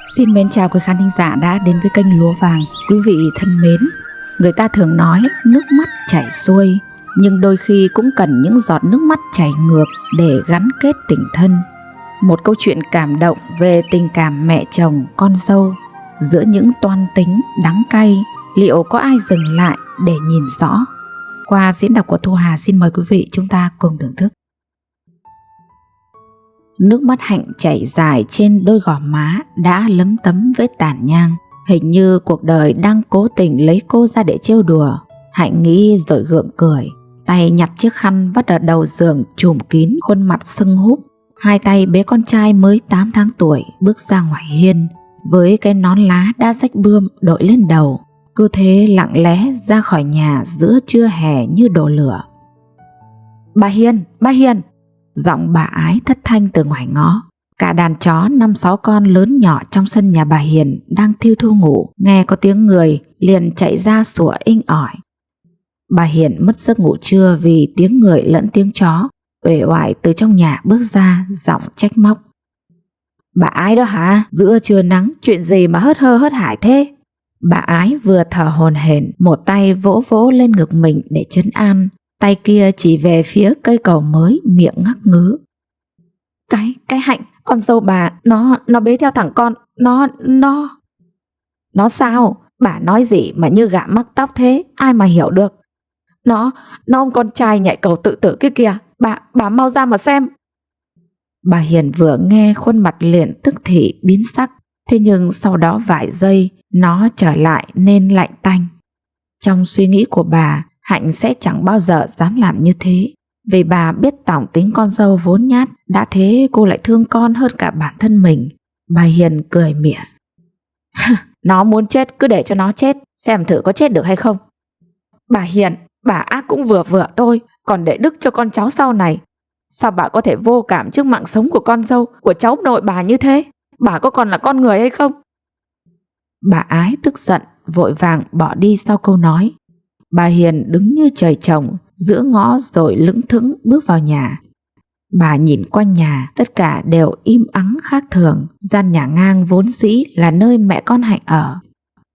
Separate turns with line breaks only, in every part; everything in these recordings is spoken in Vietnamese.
Xin mến chào quý khán thính giả đã đến với kênh Lúa Vàng. Quý vị thân mến, người ta thường nói nước mắt chảy xuôi, nhưng đôi khi cũng cần những giọt nước mắt chảy ngược để gắn kết tình thân. Một câu chuyện cảm động về tình cảm mẹ chồng con dâu. Giữa những toan tính đắng cay, liệu có ai dừng lại để nhìn rõ? Qua diễn đọc của Thu Hà, xin mời quý vị chúng ta cùng thưởng thức. Nước mắt Hạnh chảy dài trên đôi gò má đã lấm tấm vết tàn nhang. Hình như cuộc đời đang cố tình lấy cô ra để trêu đùa. Hạnh nghĩ rồi gượng cười, tay nhặt chiếc khăn vắt ở đầu giường trùm kín khuôn mặt sưng húp. Hai tay bế con trai mới 8 tháng tuổi bước ra ngoài hiên, với cái nón lá đã rách bươm đội lên đầu. Cứ thế lặng lẽ ra khỏi nhà giữa trưa hè như đổ lửa. Bà Hiền! Giọng bà Ái thất thanh từ ngoài ngõ. Cả đàn chó 5-6 con lớn nhỏ trong sân nhà bà Hiền đang thiêu thiêu ngủ, nghe có tiếng người liền chạy ra sủa inh ỏi. Bà Hiền mất giấc ngủ trưa vì tiếng người lẫn tiếng chó, uể oải từ trong nhà bước ra, giọng trách móc. Bà Ái đó hả? Giữa trưa nắng, chuyện gì mà hớt hơ hớt hải thế? Bà Ái vừa thở hổn hển, một tay vỗ vỗ lên ngực mình để trấn an, tay kia chỉ về phía cây cầu mới, miệng ngắc ngứ. Cái Hạnh, con dâu bà, nó bế theo thằng con, nó sao? Bà nói gì mà như gà mắc tóc thế, ai mà hiểu được? Nó ông con trai nhảy cầu tự tử kia kìa, bà mau ra mà xem. Bà Hiền vừa nghe khuôn mặt liền tức thì biến sắc, thế nhưng sau đó vài giây nó trở lại nên lạnh tanh. Trong suy nghĩ của bà, Hạnh sẽ chẳng bao giờ dám làm như thế, vì bà biết tỏng tính con dâu vốn nhát, đã thế cô lại thương con hơn cả bản thân mình. Bà Hiền cười mỉa. Nó muốn chết cứ để cho nó chết, xem thử có chết được hay không. Bà Hiền, bà ác cũng vừa thôi, còn để đức cho con cháu sau này. Sao bà có thể vô cảm trước mạng sống của con dâu, của cháu nội bà như thế? Bà có còn là con người hay không? Bà Ái tức giận, vội vàng bỏ đi sau câu nói. Bà Hiền đứng như trời trồng giữa ngõ rồi lững thững bước vào nhà. Bà nhìn quanh nhà, tất cả đều im ắng khác thường. Gian nhà ngang vốn dĩ là nơi mẹ con Hạnh ở.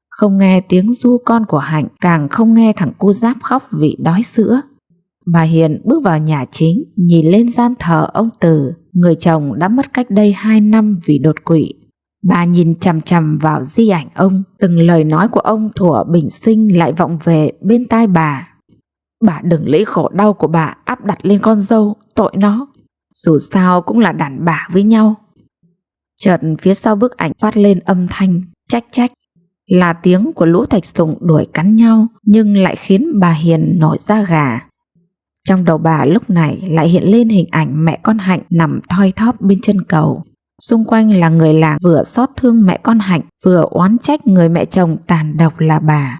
Không nghe tiếng ru con của Hạnh, càng không nghe thằng cu Giáp khóc vì đói sữa. Bà Hiền bước vào nhà chính, nhìn lên gian thờ ông Từ, người chồng đã mất cách đây 2 năm vì đột quỵ. Bà nhìn chằm chằm vào di ảnh ông, từng lời nói của ông thuở bình sinh lại vọng về bên tai bà. Bà đừng lấy khổ đau của bà áp đặt lên con dâu, tội nó. Dù sao cũng là đàn bà với nhau. Chợt phía sau bức ảnh phát lên âm thanh trách, là tiếng của lũ thạch sùng đuổi cắn nhau, nhưng lại khiến bà Hiền nổi da gà. Trong đầu bà lúc này lại hiện lên hình ảnh mẹ con Hạnh nằm thoi thóp bên chân cầu. Xung quanh là người làng vừa xót thương mẹ con Hạnh, vừa oán trách người mẹ chồng tàn độc là bà.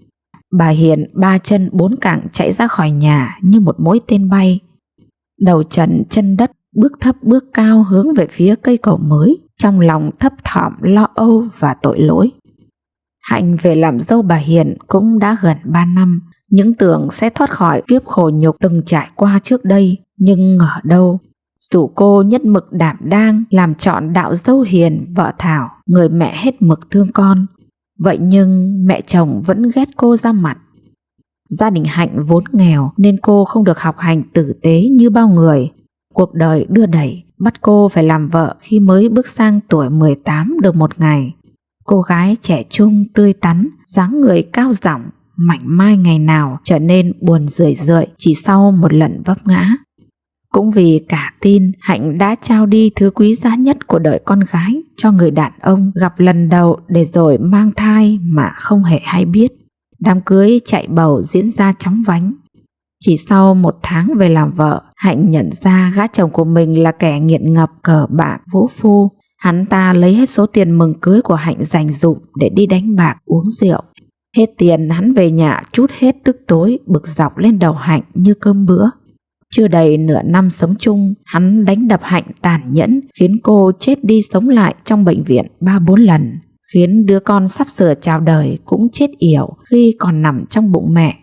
Bà Hiền 3 chân 4 cẳng chạy ra khỏi nhà như một mũi tên bay. Đầu trần chân đất, bước thấp bước cao hướng về phía cây cầu mới, trong lòng thấp thỏm lo âu và tội lỗi. Hạnh về làm dâu bà Hiền cũng đã gần 3 năm, những tưởng sẽ thoát khỏi kiếp khổ nhục từng trải qua trước đây, nhưng ngờ đâu. Dù cô nhất mực đảm đang làm chọn đạo dâu hiền vợ Thảo, người mẹ hết mực thương con, vậy nhưng mẹ chồng vẫn ghét cô ra mặt. Gia đình Hạnh vốn nghèo nên cô không được học hành tử tế như bao người. Cuộc đời đưa đẩy bắt cô phải làm vợ khi mới bước sang tuổi 18 được một ngày. Cô gái trẻ trung tươi tắn, dáng người cao rỏng, mảnh mai ngày nào trở nên buồn rười rượi chỉ sau một lần vấp ngã. Cũng vì cả tin, Hạnh đã trao đi thứ quý giá nhất của đời con gái cho người đàn ông gặp lần đầu để rồi mang thai mà không hề hay biết. Đám cưới chạy bầu diễn ra chóng vánh. Chỉ sau 1 tháng về làm vợ, Hạnh nhận ra gã chồng của mình là kẻ nghiện ngập cờ bạc vũ phu. Hắn ta lấy hết số tiền mừng cưới của Hạnh dành dụm để đi đánh bạc uống rượu. Hết tiền hắn về nhà trút hết tức tối bực dọc lên đầu Hạnh như cơm bữa. Chưa đầy nửa năm sống chung, hắn đánh đập Hạnh tàn nhẫn, khiến cô chết đi sống lại trong bệnh viện 3-4 lần, khiến đứa con sắp sửa chào đời cũng chết yểu khi còn nằm trong bụng mẹ.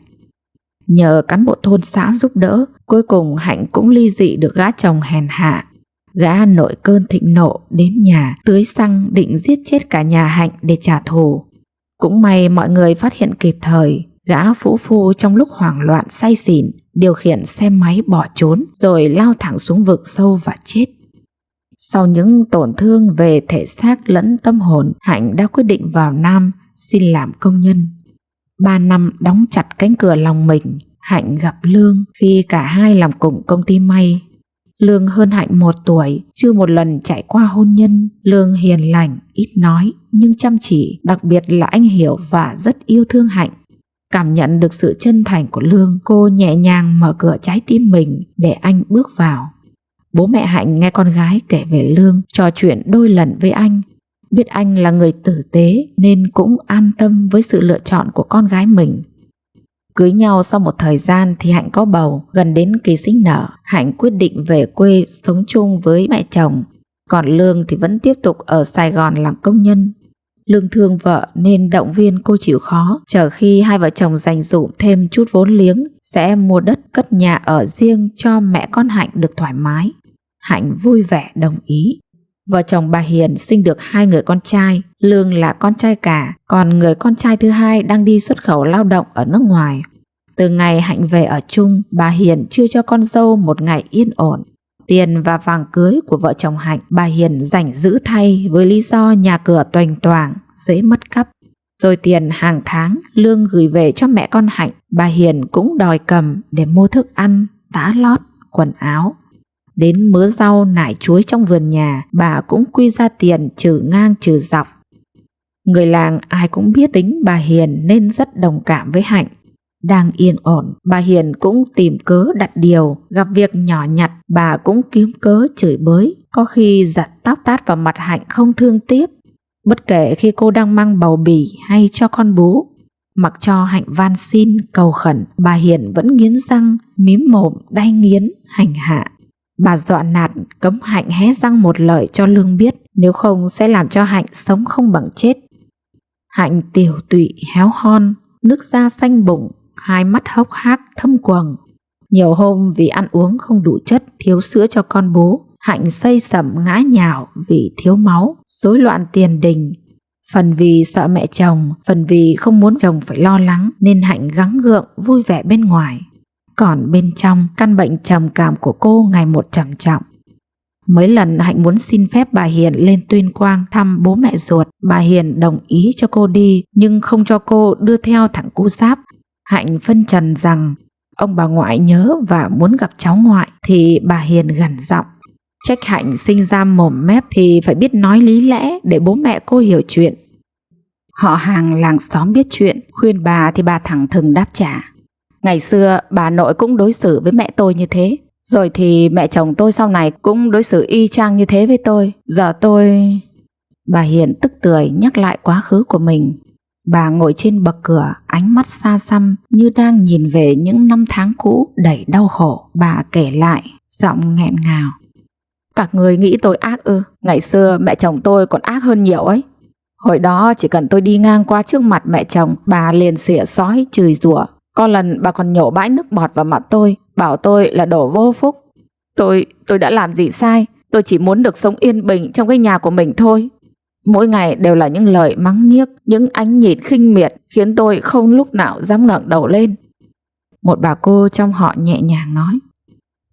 Nhờ cán bộ thôn xã giúp đỡ, cuối cùng Hạnh cũng ly dị được gã chồng hèn hạ. Gã nổi cơn thịnh nộ đến nhà tưới xăng định giết chết cả nhà Hạnh để trả thù. Cũng may mọi người phát hiện kịp thời. Gã phũ phu trong lúc hoảng loạn say xỉn điều khiển xe máy bỏ trốn rồi lao thẳng xuống vực sâu và chết. Sau những tổn thương về thể xác lẫn tâm hồn, Hạnh đã quyết định vào Nam xin làm công nhân. 3 năm đóng chặt cánh cửa lòng mình, Hạnh gặp Lương khi cả hai làm cùng công ty may. Lương hơn Hạnh 1 tuổi, chưa một lần trải qua hôn nhân. Lương hiền lành, ít nói nhưng chăm chỉ, đặc biệt là anh hiểu và rất yêu thương Hạnh. Cảm nhận được sự chân thành của Lương, cô nhẹ nhàng mở cửa trái tim mình để anh bước vào. Bố mẹ Hạnh nghe con gái kể về Lương, trò chuyện đôi lần với anh. Biết anh là người tử tế nên cũng an tâm với sự lựa chọn của con gái mình. Cưới nhau sau một thời gian thì Hạnh có bầu. Gần đến kỳ sinh nở, Hạnh quyết định về quê sống chung với mẹ chồng. Còn Lương thì vẫn tiếp tục ở Sài Gòn làm công nhân. Lương thương vợ nên động viên cô chịu khó, chờ khi hai vợ chồng dành dụm thêm chút vốn liếng sẽ mua đất cất nhà ở riêng cho mẹ con Hạnh được thoải mái. Hạnh vui vẻ đồng ý. Vợ chồng bà Hiền sinh được 2 người con trai. Lương là con trai cả, còn người con trai thứ hai đang đi xuất khẩu lao động ở nước ngoài. Từ ngày Hạnh về ở chung, bà Hiền chưa cho con dâu một ngày yên ổn. Tiền và vàng cưới của vợ chồng Hạnh bà Hiền dành giữ thay với lý do nhà cửa toành toàng, dễ mất cắp. Rồi tiền hàng tháng Lương gửi về cho mẹ con Hạnh, bà Hiền cũng đòi cầm để mua thức ăn, tã lót, quần áo. Đến mớ rau nải chuối trong vườn nhà, bà cũng quy ra tiền trừ ngang trừ dọc. Người làng ai cũng biết tính bà Hiền nên rất đồng cảm với Hạnh. Đang yên ổn, bà Hiền cũng tìm cớ đặt điều, gặp việc nhỏ nhặt bà cũng kiếm cớ chửi bới, có khi giật tóc tát vào mặt Hạnh không thương tiếc. Bất kể khi cô đang mang bầu bì hay cho con bú, mặc cho Hạnh van xin cầu khẩn, bà Hiền vẫn nghiến răng, mím mồm đay nghiến, hành hạ. Bà dọa nạt cấm Hạnh hé răng một lời cho Lương biết, nếu không sẽ làm cho Hạnh sống không bằng chết. Hạnh tiểu tụy héo hon, nước da xanh bụng, hai mắt hốc hác thâm quầng. Nhiều hôm vì ăn uống không đủ chất, thiếu sữa cho con bú, Hạnh xây sẩm ngã nhào vì thiếu máu, rối loạn tiền đình. Phần vì sợ mẹ chồng, phần vì không muốn chồng phải lo lắng nên Hạnh gắng gượng vui vẻ bên ngoài. Còn bên trong, căn bệnh trầm cảm của cô ngày một trầm trọng. Mấy lần Hạnh muốn xin phép bà Hiền lên Tuyên Quang thăm bố mẹ ruột, bà Hiền đồng ý cho cô đi nhưng không cho cô đưa theo thằng cu Giáp. Hạnh phân trần rằng ông bà ngoại nhớ và muốn gặp cháu ngoại thì bà Hiền gằn giọng trách Hạnh sinh ra mồm mép thì phải biết nói lý lẽ để bố mẹ cô hiểu chuyện. Họ hàng làng xóm biết chuyện, khuyên bà thì bà thẳng thừng đáp trả. Ngày xưa bà nội cũng đối xử với mẹ tôi như thế, rồi thì mẹ chồng tôi sau này cũng đối xử y chang như thế với tôi. Giờ tôi... Bà Hiền tức tưởi nhắc lại quá khứ của mình. Bà ngồi trên bậc cửa, ánh mắt xa xăm như đang nhìn về những năm tháng cũ đầy đau khổ. Bà kể lại, giọng nghẹn ngào. Các người nghĩ tôi ác ư? Ngày xưa mẹ chồng tôi còn ác hơn nhiều ấy. Hồi đó chỉ cần tôi đi ngang qua trước mặt mẹ chồng, bà liền xỉa xói chửi rủa. Có lần bà còn nhổ bãi nước bọt vào mặt tôi, bảo tôi là đồ vô phúc. Tôi đã làm gì sai? Tôi chỉ muốn được sống yên bình trong cái nhà của mình thôi. Mỗi ngày đều là những lời mắng nhiếc, những ánh nhìn khinh miệt khiến tôi không lúc nào dám ngẩng đầu lên. Một bà cô trong họ nhẹ nhàng nói: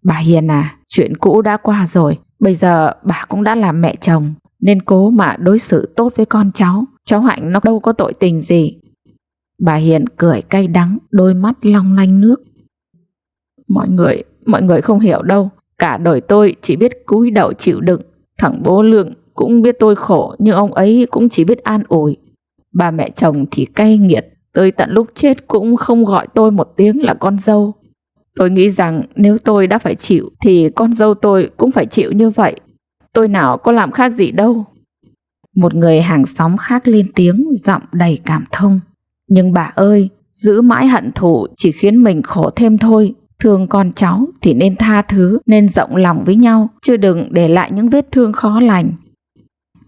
Bà Hiền à, chuyện cũ đã qua rồi, bây giờ bà cũng đã làm mẹ chồng, nên cố mà đối xử tốt với con cháu. Cháu Hạnh nó đâu có tội tình gì. Bà Hiền cười cay đắng, đôi mắt long lanh nước. Mọi người không hiểu đâu. Cả đời tôi chỉ biết cúi đầu chịu đựng. Thằng bố Lương cũng biết tôi khổ, nhưng ông ấy cũng chỉ biết an ủi. Bà mẹ chồng thì cay nghiệt, tới tận lúc chết cũng không gọi tôi một tiếng là con dâu. Tôi nghĩ rằng nếu tôi đã phải chịu thì con dâu tôi cũng phải chịu như vậy. Tôi nào có làm khác gì đâu. Một người hàng xóm khác lên tiếng, giọng đầy cảm thông. Nhưng bà ơi, giữ mãi hận thù chỉ khiến mình khổ thêm thôi. Thương con cháu thì nên tha thứ, nên rộng lòng với nhau, chứ đừng để lại những vết thương khó lành.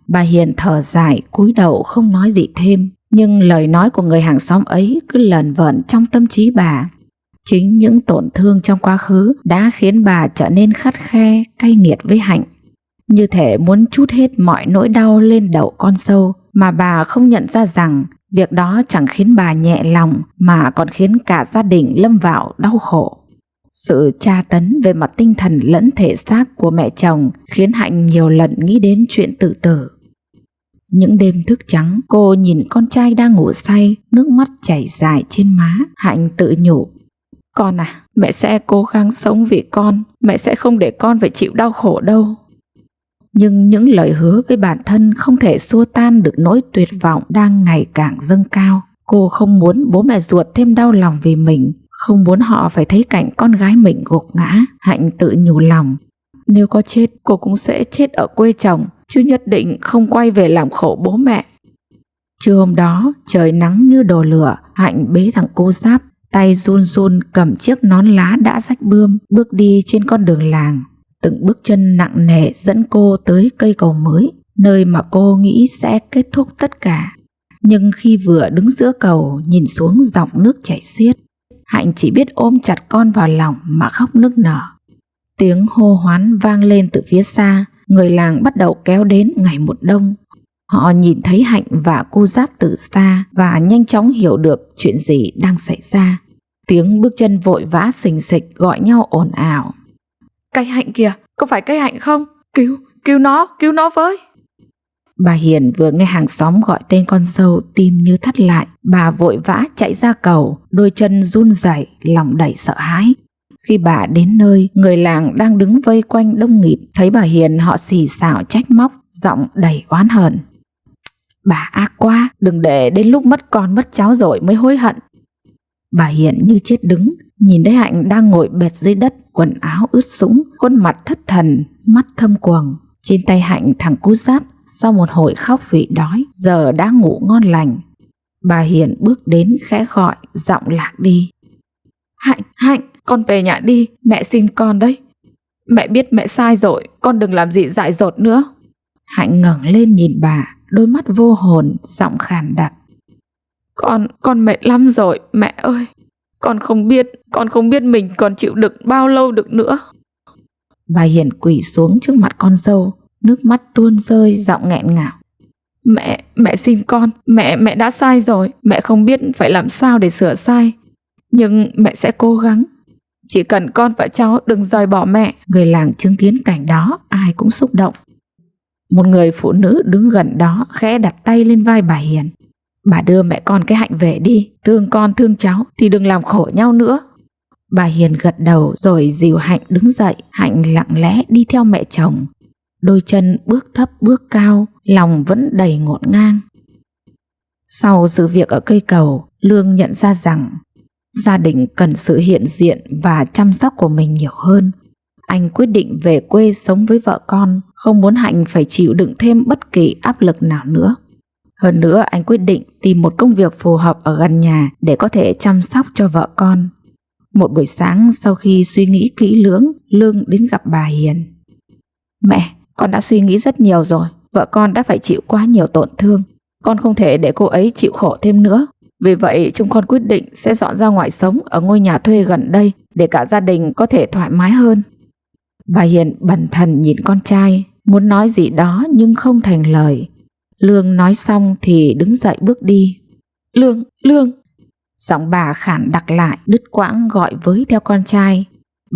Bà Hiền thở dài, cúi đầu không nói gì thêm. Nhưng lời nói của người hàng xóm ấy cứ lờn vờn trong tâm trí bà. Chính những tổn thương trong quá khứ đã khiến bà trở nên khắt khe, cay nghiệt với Hạnh. như thể muốn trút hết mọi nỗi đau lên đầu con dâu, mà bà không nhận ra rằng việc đó chẳng khiến bà nhẹ lòng mà còn khiến cả gia đình lâm vào đau khổ. Sự tra tấn về mặt tinh thần lẫn thể xác của mẹ chồng khiến Hạnh nhiều lần nghĩ đến chuyện tự tử. Những đêm thức trắng, cô nhìn con trai đang ngủ say, nước mắt chảy dài trên má. Hạnh tự nhủ: con à, mẹ sẽ cố gắng sống vì con, mẹ sẽ không để con phải chịu đau khổ đâu. Nhưng những lời hứa với bản thân không thể xua tan được nỗi tuyệt vọng đang ngày càng dâng cao. Cô không muốn bố mẹ ruột thêm đau lòng vì mình, không muốn họ phải thấy cảnh con gái mình gục ngã. Hạnh tự nhủ lòng: nếu có chết, cô cũng sẽ chết ở quê chồng, chứ nhất định không quay về làm khổ bố mẹ. Trưa hôm đó, trời nắng như đổ lửa. Hạnh bế thằng cô Giáp, tay run run cầm chiếc nón lá đã rách bươm, bước đi trên con đường làng. Từng bước chân nặng nề dẫn cô tới cây cầu mới, nơi mà cô nghĩ sẽ kết thúc tất cả. Nhưng khi vừa đứng giữa cầu, nhìn xuống dòng nước chảy xiết, Hạnh chỉ biết ôm chặt con vào lòng mà khóc nức nở. Tiếng hô hoán vang lên từ phía xa, người làng bắt đầu kéo đến ngày một đông. Họ nhìn thấy Hạnh và cô Giáp từ xa và nhanh chóng hiểu được chuyện gì đang xảy ra. Tiếng bước chân vội vã xình xịch gọi nhau ồn ào. Cái Hạnh kìa, có phải cái Hạnh không? Cứu nó với. Bà Hiền vừa nghe hàng xóm gọi tên con dâu, tim như thắt lại. Bà vội vã chạy ra cầu, đôi chân run rẩy, lòng đầy sợ hãi. Khi bà đến nơi, người làng đang đứng vây quanh đông nghịt. Thấy bà Hiền, họ xì xào trách móc, giọng đầy oán hờn. Bà ác quá, đừng để đến lúc mất con mất cháu rồi mới hối hận. Bà Hiền như chết đứng, nhìn thấy Hạnh đang ngồi bệt dưới đất, quần áo ướt sũng, khuôn mặt thất thần, mắt thâm quầng. Trên tay Hạnh thằng cú Giáp sau một hồi khóc vì đói, giờ đã ngủ ngon lành. Bà Hiền bước đến khẽ gọi, giọng lạc đi. Hạnh, con về nhà đi, mẹ xin con đấy. Mẹ biết mẹ sai rồi, con đừng làm gì dại dột nữa. Hạnh ngẩng lên nhìn bà, đôi mắt vô hồn, giọng khàn đặc. Con mệt lắm rồi, mẹ ơi. Con không biết mình còn chịu đựng bao lâu được nữa. Bà Hiền quỳ xuống trước mặt con dâu, nước mắt tuôn rơi, giọng nghẹn ngào. Mẹ xin con, mẹ đã sai rồi, mẹ không biết phải làm sao để sửa sai. Nhưng mẹ sẽ cố gắng. Chỉ cần con và cháu đừng rời bỏ mẹ. Người làng chứng kiến cảnh đó, ai cũng xúc động. Một người phụ nữ đứng gần đó khẽ đặt tay lên vai bà Hiền. Bà đưa mẹ con cái Hạnh về đi, thương con thương cháu thì đừng làm khổ nhau nữa. Bà Hiền gật đầu rồi dìu Hạnh đứng dậy. Hạnh lặng lẽ đi theo mẹ chồng, đôi chân bước thấp bước cao, lòng vẫn đầy ngổn ngang. Sau sự việc ở cây cầu, Lương nhận ra rằng gia đình cần sự hiện diện và chăm sóc của mình nhiều hơn. Anh quyết định về quê sống với vợ con, không muốn Hạnh phải chịu đựng thêm bất kỳ áp lực nào nữa. Hơn nữa, anh quyết định tìm một công việc phù hợp ở gần nhà để có thể chăm sóc cho vợ con. Một buổi sáng sau khi suy nghĩ kỹ lưỡng, Lương đến gặp bà Hiền. Mẹ, con đã suy nghĩ rất nhiều rồi. Vợ con đã phải chịu quá nhiều tổn thương. Con không thể để cô ấy chịu khổ thêm nữa. Vì vậy chúng con quyết định sẽ dọn ra ngoài sống ở ngôi nhà thuê gần đây để cả gia đình có thể thoải mái hơn. Bà Hiền bần thần nhìn con trai, muốn nói gì đó nhưng không thành lời. Lương nói xong thì đứng dậy bước đi. Lương. Giọng bà khản đặc lại, đứt quãng gọi với theo con trai.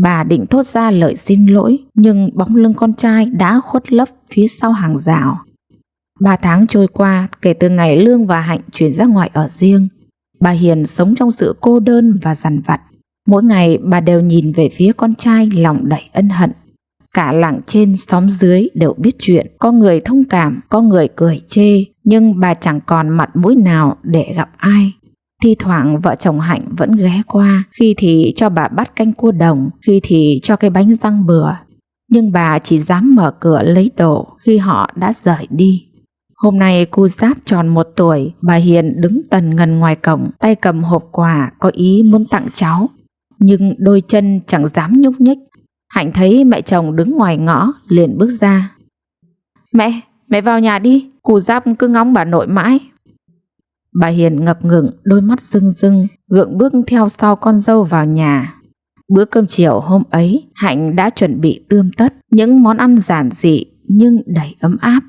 Bà định thốt ra lời xin lỗi, nhưng bóng lưng con trai đã khuất lấp phía sau hàng rào. 3 tháng trôi qua kể từ ngày Lương và Hạnh chuyển ra ngoài ở riêng. Bà Hiền sống trong sự cô đơn và dằn vặt. Mỗi ngày bà đều nhìn về phía con trai lòng đầy ân hận. Cả làng trên xóm dưới đều biết chuyện, có người thông cảm, có người cười chê, nhưng bà chẳng còn mặt mũi nào để gặp ai. Thi thoảng vợ chồng Hạnh vẫn ghé qua, khi thì cho bà bắt canh cua đồng, khi thì cho cái bánh răng bừa. Nhưng bà chỉ dám mở cửa lấy đồ khi họ đã rời đi. Hôm nay cô Giáp tròn 1 tuổi, bà Hiền đứng tần ngần ngoài cổng, tay cầm hộp quà có ý muốn tặng cháu. Nhưng đôi chân chẳng dám nhúc nhích. Hạnh thấy mẹ chồng đứng ngoài ngõ, liền bước ra. Mẹ vào nhà đi, cô Giáp cứ ngóng bà nội mãi. Bà Hiền ngập ngừng, đôi mắt rưng rưng, gượng bước theo sau con dâu vào nhà. Bữa cơm chiều hôm ấy, Hạnh đã chuẩn bị tươm tất những món ăn giản dị nhưng đầy ấm áp.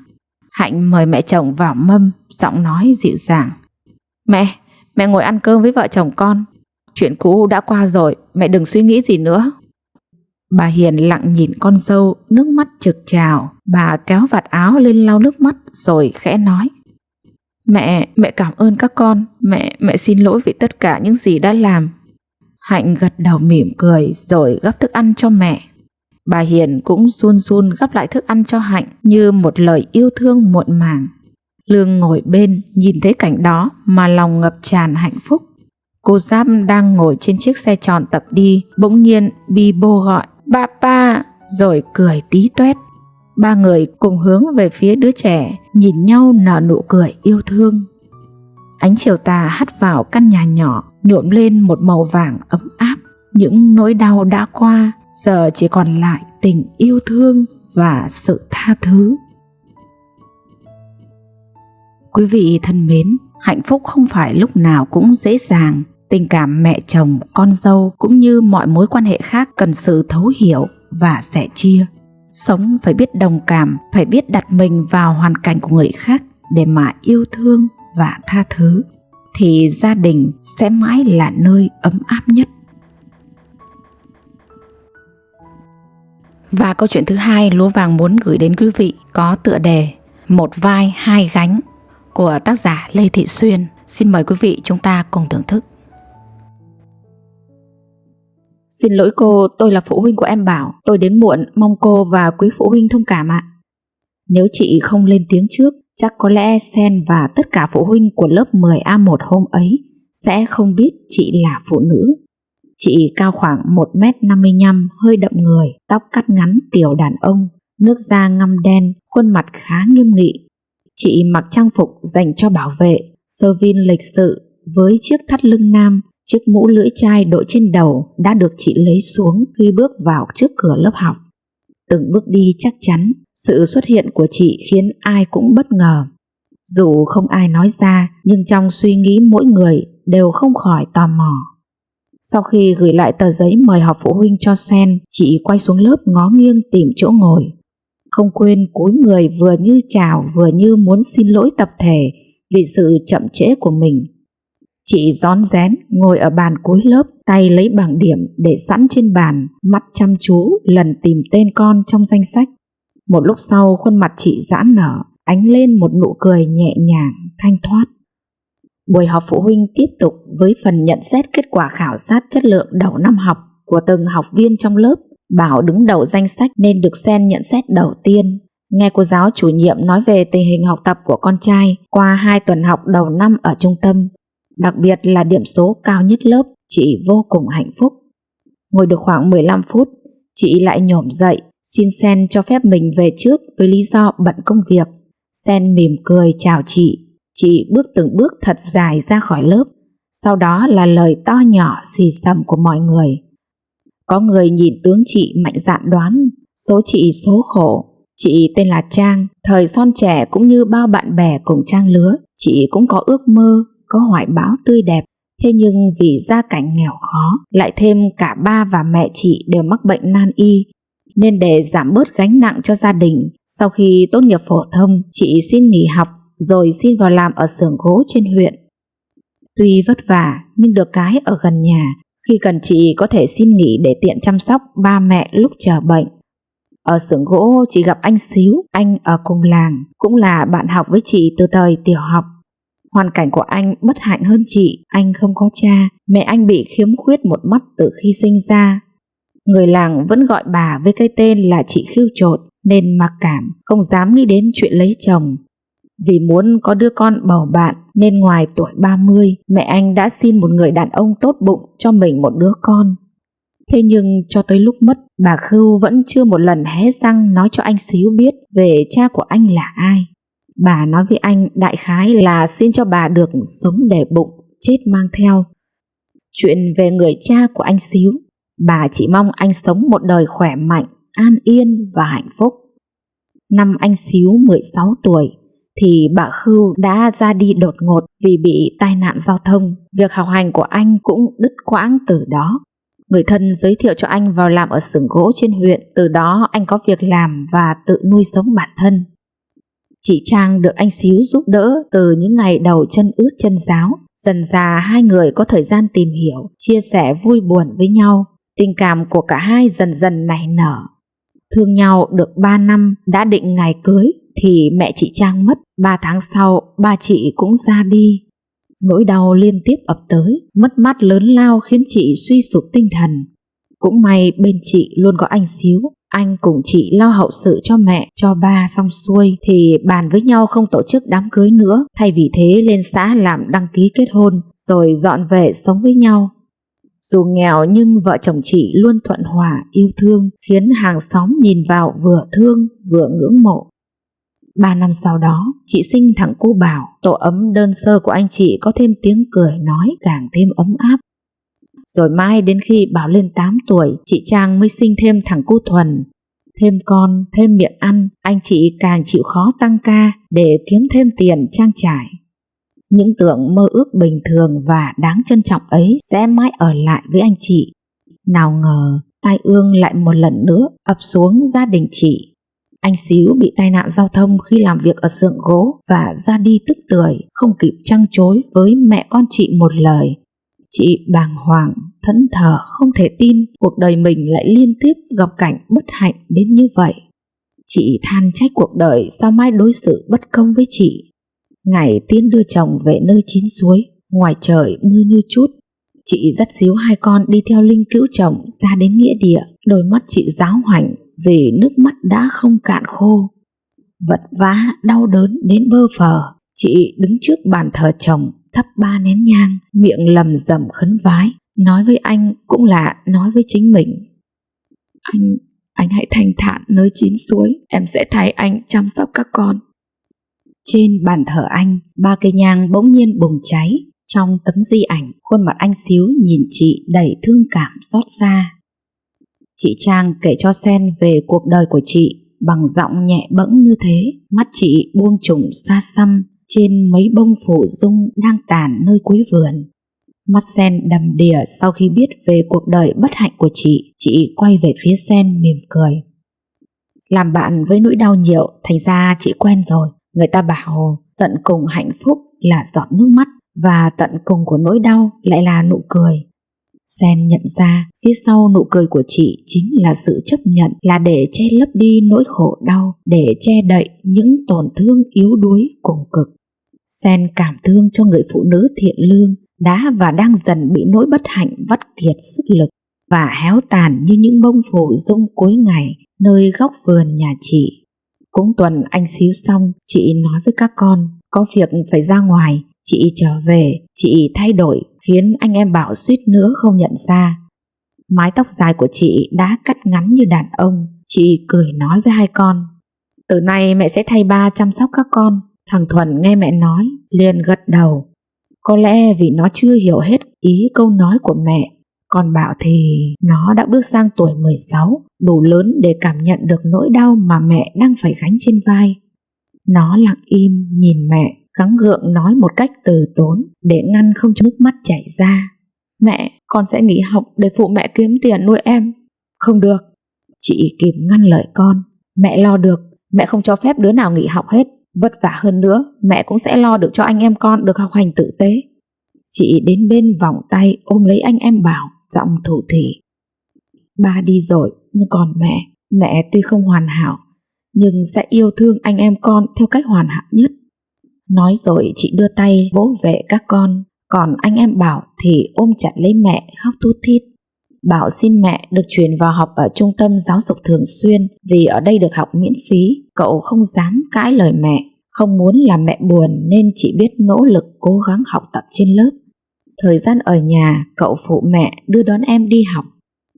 Hạnh mời mẹ chồng vào mâm, giọng nói dịu dàng. Mẹ ngồi ăn cơm với vợ chồng con. Chuyện cũ đã qua rồi, mẹ đừng suy nghĩ gì nữa. Bà Hiền lặng nhìn con dâu, nước mắt trực trào. Bà kéo vạt áo lên lau nước mắt rồi khẽ nói. Mẹ cảm ơn các con. Mẹ xin lỗi vì tất cả những gì đã làm. Hạnh gật đầu mỉm cười rồi gắp thức ăn cho mẹ. Bà Hiền cũng run run gắp lại thức ăn cho Hạnh như một lời yêu thương muộn màng. Lương ngồi bên nhìn thấy cảnh đó mà lòng ngập tràn hạnh phúc. Cô Giáp đang ngồi trên chiếc xe tròn tập đi, bỗng nhiên bi bô gọi ba rồi cười tí toét. Ba người cùng hướng về phía đứa trẻ, nhìn nhau nở nụ cười yêu thương. Ánh chiều tà hắt vào căn nhà nhỏ, nhuộm lên một màu vàng ấm áp. Những nỗi đau đã qua, giờ chỉ còn lại tình yêu thương và sự tha thứ. Quý vị thân mến, hạnh phúc không phải lúc nào cũng dễ dàng. Tình cảm mẹ chồng, con dâu cũng như mọi mối quan hệ khác cần sự thấu hiểu và sẻ chia. Sống phải biết đồng cảm, phải biết đặt mình vào hoàn cảnh của người khác để mà yêu thương và tha thứ, thì gia đình sẽ mãi là nơi ấm áp nhất. Và câu chuyện thứ hai Lúa Vàng muốn gửi đến quý vị có tựa đề Một vai hai gánh của tác giả Lê Thị Xuyên. Xin mời quý vị chúng ta cùng thưởng thức. Xin lỗi cô, tôi là phụ huynh của em Bảo. Tôi đến muộn, mong cô và quý phụ huynh thông cảm ạ. Nếu chị không lên tiếng trước, chắc có lẽ Sen và tất cả phụ huynh của lớp 10A1 hôm ấy sẽ không biết chị là phụ nữ. Chị cao khoảng 1m55, hơi đậm người, tóc cắt ngắn kiểu đàn ông, nước da ngăm đen, khuôn mặt khá nghiêm nghị. Chị mặc trang phục dành cho bảo vệ, sơ vin lịch sự với chiếc thắt lưng nam. Chiếc mũ lưỡi chai đội trên đầu đã được chị lấy xuống khi bước vào trước cửa lớp học. Từng bước đi chắc chắn, sự xuất hiện của chị khiến ai cũng bất ngờ. Dù không ai nói ra, nhưng trong suy nghĩ mỗi người đều không khỏi tò mò. Sau khi gửi lại tờ giấy mời họp phụ huynh cho Sen, chị quay xuống lớp ngó nghiêng tìm chỗ ngồi. Không quên cúi người vừa như chào vừa như muốn xin lỗi tập thể vì sự chậm trễ của mình. Chị rón rén ngồi ở bàn cuối lớp, tay lấy bảng điểm để sẵn trên bàn, mắt chăm chú lần tìm tên con trong danh sách. Một lúc sau khuôn mặt chị giãn nở, ánh lên một nụ cười nhẹ nhàng, thanh thoát. Buổi họp phụ huynh tiếp tục với phần nhận xét kết quả khảo sát chất lượng đầu năm học của từng học viên trong lớp. Bảo đứng đầu danh sách nên được Sen nhận xét đầu tiên. Nghe cô giáo chủ nhiệm nói về tình hình học tập của con trai qua 2 tuần học đầu năm ở trung tâm, đặc biệt là điểm số cao nhất lớp, chị vô cùng hạnh phúc. Ngồi được khoảng 15 phút, chị lại nhổm dậy, xin Sen cho phép mình về trước với lý do bận công việc. Sen mỉm cười chào chị bước từng bước thật dài ra khỏi lớp. Sau đó là lời to nhỏ xì xầm của mọi người. Có người nhìn tướng chị mạnh dạn đoán số chị số khổ. Chị tên là Trang, thời son trẻ cũng như bao bạn bè cùng trang lứa, chị cũng có ước mơ, có hoài bão tươi đẹp. Thế nhưng vì gia cảnh nghèo khó, lại thêm cả ba và mẹ chị đều mắc bệnh nan y, nên để giảm bớt gánh nặng cho gia đình, sau khi tốt nghiệp phổ thông, chị xin nghỉ học rồi xin vào làm ở xưởng gỗ trên huyện. Tuy vất vả nhưng được cái ở gần nhà, khi cần chị có thể xin nghỉ để tiện chăm sóc ba mẹ lúc chờ bệnh. Ở xưởng gỗ chị gặp anh Xíu, anh ở cùng làng, cũng là bạn học với chị từ thời tiểu học. Hoàn cảnh của anh bất hạnh hơn chị, anh không có cha, mẹ anh bị khiếm khuyết một mắt từ khi sinh ra. Người làng vẫn gọi bà với cái tên là chị khiêu trột, nên mặc cảm, không dám nghĩ đến chuyện lấy chồng. Vì muốn có đứa con bầu bạn nên ngoài tuổi 30, mẹ anh đã xin một người đàn ông tốt bụng cho mình một đứa con. Thế nhưng cho tới lúc mất, bà Khưu vẫn chưa một lần hé răng nói cho anh Xíu biết về cha của anh là ai. Bà nói với anh đại khái là xin cho bà được sống để bụng, chết mang theo. Chuyện về người cha của anh Xíu, bà chỉ mong anh sống một đời khỏe mạnh, an yên và hạnh phúc. Năm anh Xíu 16 tuổi thì bà Khưu đã ra đi đột ngột vì bị tai nạn giao thông. Việc học hành của anh cũng đứt quãng từ đó. Người thân giới thiệu cho anh vào làm ở xưởng gỗ trên huyện, từ đó anh có việc làm và tự nuôi sống bản thân. Chị Trang được anh Xíu giúp đỡ từ những ngày đầu chân ướt chân ráo. Dần dà hai người có thời gian tìm hiểu, chia sẻ vui buồn với nhau. Tình cảm của cả hai dần dần nảy nở. Thương nhau được 3 năm, đã định ngày cưới thì mẹ chị Trang mất. 3 tháng sau, ba chị cũng ra đi. Nỗi đau liên tiếp ập tới, mất mát lớn lao khiến chị suy sụp tinh thần. Cũng may bên chị luôn có anh Xíu. Anh cùng chị lo hậu sự cho mẹ, cho ba xong xuôi thì bàn với nhau không tổ chức đám cưới nữa, thay vì thế lên xã làm đăng ký kết hôn rồi dọn về sống với nhau. Dù nghèo nhưng vợ chồng chị luôn thuận hòa yêu thương, khiến hàng xóm nhìn vào vừa thương vừa ngưỡng mộ. 3 năm sau đó, chị sinh thằng cu Bảo. Tổ ấm đơn sơ của anh chị có thêm tiếng cười nói càng thêm ấm áp. Rồi mai đến khi Bảo lên 8 tuổi, chị Trang mới sinh thêm thằng cu Thuần. Thêm con, thêm miệng ăn, anh chị càng chịu khó tăng ca để kiếm thêm tiền trang trải. Những tưởng mơ ước bình thường và đáng trân trọng ấy sẽ mãi ở lại với anh chị. Nào ngờ, tai ương lại một lần nữa ập xuống gia đình chị. Anh Xíu bị tai nạn giao thông khi làm việc ở xưởng gỗ và ra đi tức tưởi, không kịp trăng trối với mẹ con chị một lời. Chị bàng hoàng, thẫn thờ không thể tin cuộc đời mình lại liên tiếp gặp cảnh bất hạnh đến như vậy. Chị than trách cuộc đời sao mãi đối xử bất công với chị. Ngày Tiến đưa chồng về nơi chín suối, ngoài trời mưa như trút, chị dắt Xíu hai con đi theo Linh cứu chồng ra đến nghĩa địa. Đôi mắt chị ráo hoảnh vì nước mắt đã không cạn khô. Vật vã đau đớn đến bơ phờ, chị đứng trước bàn thờ chồng thắp 3 nén nhang, miệng lầm rầm khấn vái, nói với anh cũng là nói với chính mình. Anh hãy thanh thản nơi chín suối, em sẽ thay anh chăm sóc các con. Trên bàn thờ anh, 3 cây nhang bỗng nhiên bùng cháy. Trong tấm di ảnh, khuôn mặt anh Xíu nhìn chị đầy thương cảm xót xa. Chị Trang kể cho Sen về cuộc đời của chị bằng giọng nhẹ bẫng như thế. Mắt chị buông trùng xa xăm trên mấy bông phủ dung đang tàn nơi cuối vườn. Mắt Sen đầm đìa sau khi biết về cuộc đời bất hạnh của chị quay về phía Sen mỉm cười. Làm bạn với nỗi đau nhiều, thành ra chị quen rồi. Người ta bảo tận cùng hạnh phúc là giọt nước mắt, và tận cùng của nỗi đau lại là nụ cười. Sen nhận ra phía sau nụ cười của chị chính là sự chấp nhận, là để che lấp đi nỗi khổ đau, để che đậy những tổn thương yếu đuối cùng cực. Sen cảm thương cho người phụ nữ thiện lương đã và đang dần bị nỗi bất hạnh vắt kiệt sức lực và héo tàn như những bông phủ dung cuối ngày nơi góc vườn nhà chị. Cúng tuần anh Xíu xong, chị nói với các con có việc phải ra ngoài. Chị trở về, chị thay đổi khiến anh em Bảo suýt nữa không nhận ra. Mái tóc dài của chị đã cắt ngắn như đàn ông. Chị cười nói với hai con, từ nay mẹ sẽ thay ba chăm sóc các con. Thằng Thuần nghe mẹ nói liền gật đầu. Có lẽ vì nó chưa hiểu hết ý câu nói của mẹ. Còn Bảo thì nó đã bước sang tuổi 16, đủ lớn để cảm nhận được nỗi đau mà mẹ đang phải gánh trên vai. Nó lặng im nhìn mẹ, gắng gượng nói một cách từ tốn để ngăn không cho nước mắt chảy ra. Mẹ, con sẽ nghỉ học để phụ mẹ kiếm tiền nuôi em. Không được. Chị kịp ngăn lời con. Mẹ lo được, mẹ không cho phép đứa nào nghỉ học hết. Vất vả hơn nữa, mẹ cũng sẽ lo được cho anh em con được học hành tử tế. Chị đến bên vòng tay ôm lấy anh em Bảo, giọng thủ thỉ. Ba đi rồi, nhưng còn mẹ tuy không hoàn hảo, nhưng sẽ yêu thương anh em con theo cách hoàn hảo nhất. Nói rồi chị đưa tay vỗ về các con, còn anh em Bảo thì ôm chặt lấy mẹ khóc thút thít. Bảo xin mẹ được chuyển vào học ở trung tâm giáo dục thường xuyên vì ở đây được học miễn phí. Cậu không dám cãi lời mẹ, không muốn làm mẹ buồn nên chỉ biết nỗ lực cố gắng học tập trên lớp. Thời gian ở nhà, cậu phụ mẹ đưa đón em đi học.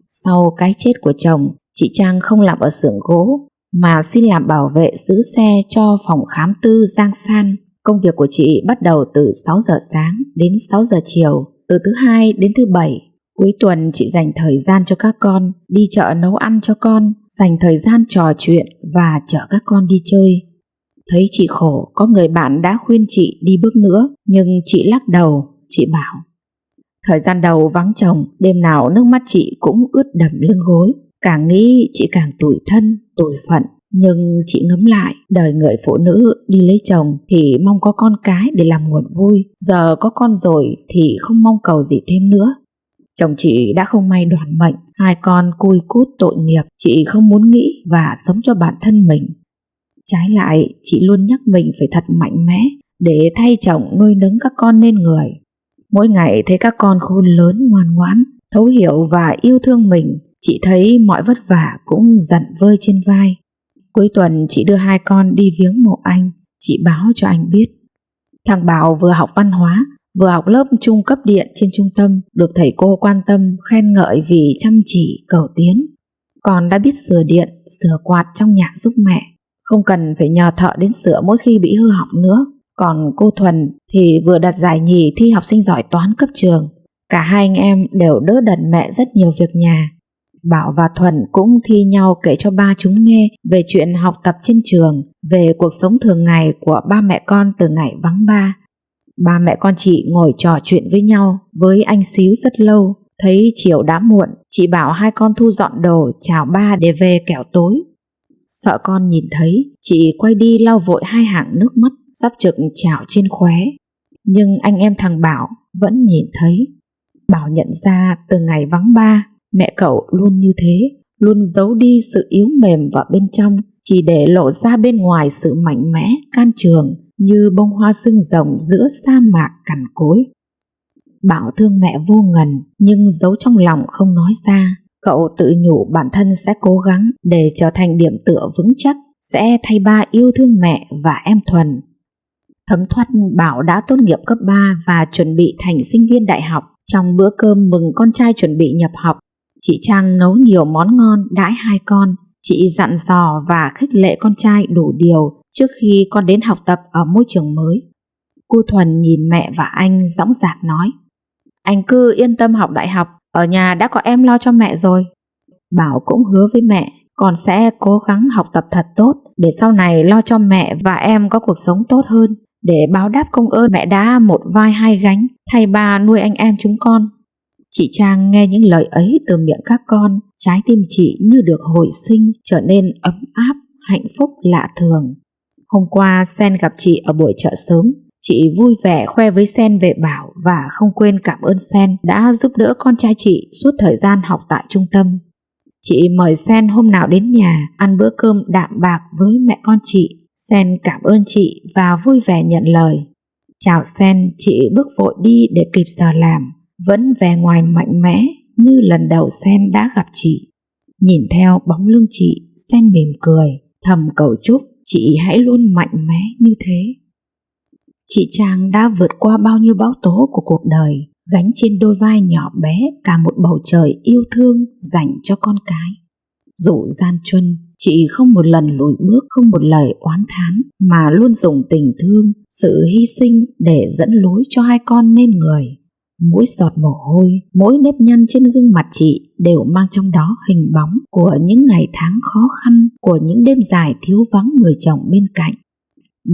Sau cái chết của chồng, chị Trang không làm ở xưởng gỗ mà xin làm bảo vệ giữ xe cho phòng khám tư Giang San. Công việc của chị bắt đầu từ 6 giờ sáng đến 6 giờ chiều, từ thứ Hai đến thứ Bảy. Cuối tuần chị dành thời gian cho các con, đi chợ nấu ăn cho con, dành thời gian trò chuyện và chở các con đi chơi. Thấy chị khổ, có người bạn đã khuyên chị đi bước nữa, nhưng chị lắc đầu. Chị bảo, Thời gian đầu vắng chồng, đêm nào nước mắt chị cũng ướt đẫm lưng gối. Càng nghĩ chị càng tủi thân, tủi phận. Nhưng chị ngẫm lại, đời người phụ nữ đi lấy chồng thì mong có con cái để làm nguồn vui. Giờ có con rồi thì không mong cầu gì thêm nữa. Chồng chị đã không may đoản mệnh, 2 con cui cút tội nghiệp. Chị không muốn nghĩ và sống cho bản thân mình. Trái lại, chị luôn nhắc mình phải thật mạnh mẽ để thay chồng nuôi nấng các con nên người. Mỗi ngày thấy các con khôn lớn ngoan ngoãn, thấu hiểu và yêu thương mình, chị thấy mọi vất vả cũng dần vơi trên vai. Cuối tuần chị đưa 2 con đi viếng mộ anh. Chị báo cho anh biết. Thằng Bảo vừa học văn hóa, vừa học lớp trung cấp điện trên trung tâm, được thầy cô quan tâm khen ngợi vì chăm chỉ cầu tiến. Con đã biết sửa điện, sửa quạt trong nhà giúp mẹ, không cần phải nhờ thợ đến sửa mỗi khi bị hư hỏng nữa. Còn cô Thuần thì vừa đạt giải nhì thi học sinh giỏi toán cấp trường. Cả 2 anh em đều đỡ đần mẹ rất nhiều việc nhà. Bảo và Thuần cũng thi nhau kể cho ba chúng nghe về chuyện học tập trên trường, về cuộc sống thường ngày của ba mẹ con từ ngày vắng ba. Ba mẹ con chị ngồi trò chuyện với nhau với anh Xíu rất lâu. Thấy chiều đã muộn, chị bảo 2 con thu dọn đồ chào ba để về kẻo tối. Sợ con nhìn thấy, chị quay đi lau vội 2 hàng nước mắt sắp trực trào trên khóe. Nhưng anh em thằng Bảo vẫn nhìn thấy. Bảo nhận ra từ ngày vắng ba, mẹ cậu luôn như thế, luôn giấu đi sự yếu mềm vào bên trong, chỉ để lộ ra bên ngoài sự mạnh mẽ, can trường như bông hoa xương rồng giữa sa mạc cằn cỗi. Bảo thương mẹ vô ngần nhưng giấu trong lòng không nói ra. Cậu tự nhủ bản thân sẽ cố gắng để trở thành điểm tựa vững chắc, sẽ thay ba yêu thương mẹ và em Thuần. Thấm thoát Bảo đã tốt nghiệp cấp 3 và chuẩn bị thành sinh viên đại học. Trong bữa cơm mừng con trai chuẩn bị nhập học, chị Trang nấu nhiều món ngon đãi 2 con. Chị dặn dò và khích lệ con trai đủ điều trước khi con đến học tập ở môi trường mới. Cô Thuần nhìn mẹ và anh dõng dạc nói: "Anh cứ yên tâm học đại học, ở nhà đã có em lo cho mẹ rồi." Bảo cũng hứa với mẹ: "Con sẽ cố gắng học tập thật tốt để sau này lo cho mẹ và em có cuộc sống tốt hơn, để báo đáp công ơn mẹ đã một vai 2 gánh thay ba nuôi anh em chúng con." Chị Trang nghe những lời ấy từ miệng các con, trái tim chị như được hồi sinh, trở nên ấm áp, hạnh phúc lạ thường. Hôm qua Sen gặp chị ở buổi chợ sớm. Chị vui vẻ khoe với Sen về Bảo và không quên cảm ơn Sen đã giúp đỡ con trai chị suốt thời gian học tại trung tâm. Chị mời Sen hôm nào đến nhà ăn bữa cơm đạm bạc với mẹ con chị. Sen cảm ơn chị và vui vẻ nhận lời. Chào Sen, chị bước vội đi để kịp giờ làm, vẫn vẻ ngoài mạnh mẽ như lần đầu Sen đã gặp chị. Nhìn theo bóng lưng chị, Sen mỉm cười, thầm cầu chúc chị hãy luôn mạnh mẽ như thế. Chị Trang đã vượt qua bao nhiêu bão tố của cuộc đời, gánh trên đôi vai nhỏ bé cả một bầu trời yêu thương dành cho con cái. Dù gian truân, chị không một lần lùi bước, không một lời oán thán, mà luôn dùng tình thương, sự hy sinh để dẫn lối cho 2 con nên người. Mỗi giọt mồ hôi, mỗi nếp nhăn trên gương mặt chị đều mang trong đó hình bóng của những ngày tháng khó khăn, của những đêm dài thiếu vắng người chồng bên cạnh.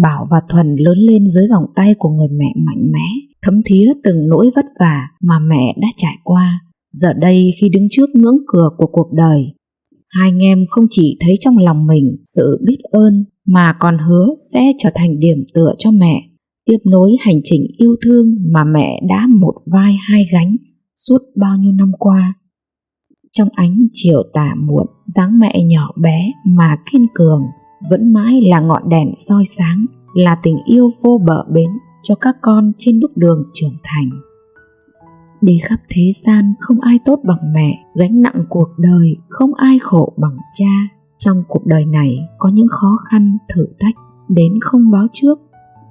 Bảo và Thuần lớn lên dưới vòng tay của người mẹ mạnh mẽ, thấm thía từng nỗi vất vả mà mẹ đã trải qua. Giờ đây khi đứng trước ngưỡng cửa của cuộc đời, 2 anh em không chỉ thấy trong lòng mình sự biết ơn mà còn hứa sẽ trở thành điểm tựa cho mẹ, tiếp nối hành trình yêu thương mà mẹ đã một vai 2 gánh suốt bao nhiêu năm qua. Trong ánh chiều tà muộn, dáng mẹ nhỏ bé mà kiên cường vẫn mãi là ngọn đèn soi sáng, là tình yêu vô bờ bến cho các con trên bước đường trưởng thành. Đi khắp thế gian không ai tốt bằng mẹ, gánh nặng cuộc đời không ai khổ bằng cha. Trong cuộc đời này có những khó khăn, thử thách đến không báo trước,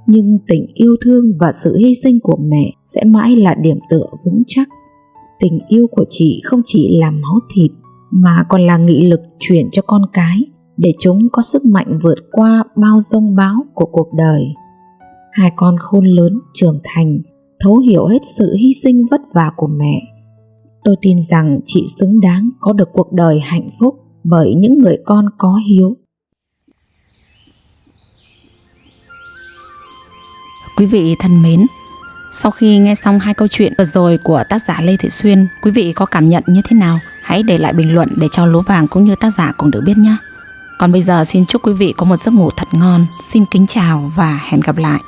nhưng tình yêu thương và sự hy sinh của mẹ sẽ mãi là điểm tựa vững chắc. Tình yêu của chị không chỉ là máu thịt mà còn là nghị lực truyền cho con cái, để chúng có sức mạnh vượt qua bao giông bão của cuộc đời. 2 con khôn lớn trưởng thành, thấu hiểu hết sự hy sinh vất vả của mẹ. Tôi tin rằng chị xứng đáng có được cuộc đời hạnh phúc bởi những người con có hiếu.
Quý vị thân mến, Sau khi nghe xong hai câu chuyện vừa rồi của tác giả Lê Thị Xuyên, quý vị có cảm nhận như thế nào? Hãy để lại bình luận để cho Lúa Vàng cũng như tác giả cùng được biết nhé. Còn bây giờ xin chúc quý vị có một giấc ngủ thật ngon. Xin kính chào và hẹn gặp lại.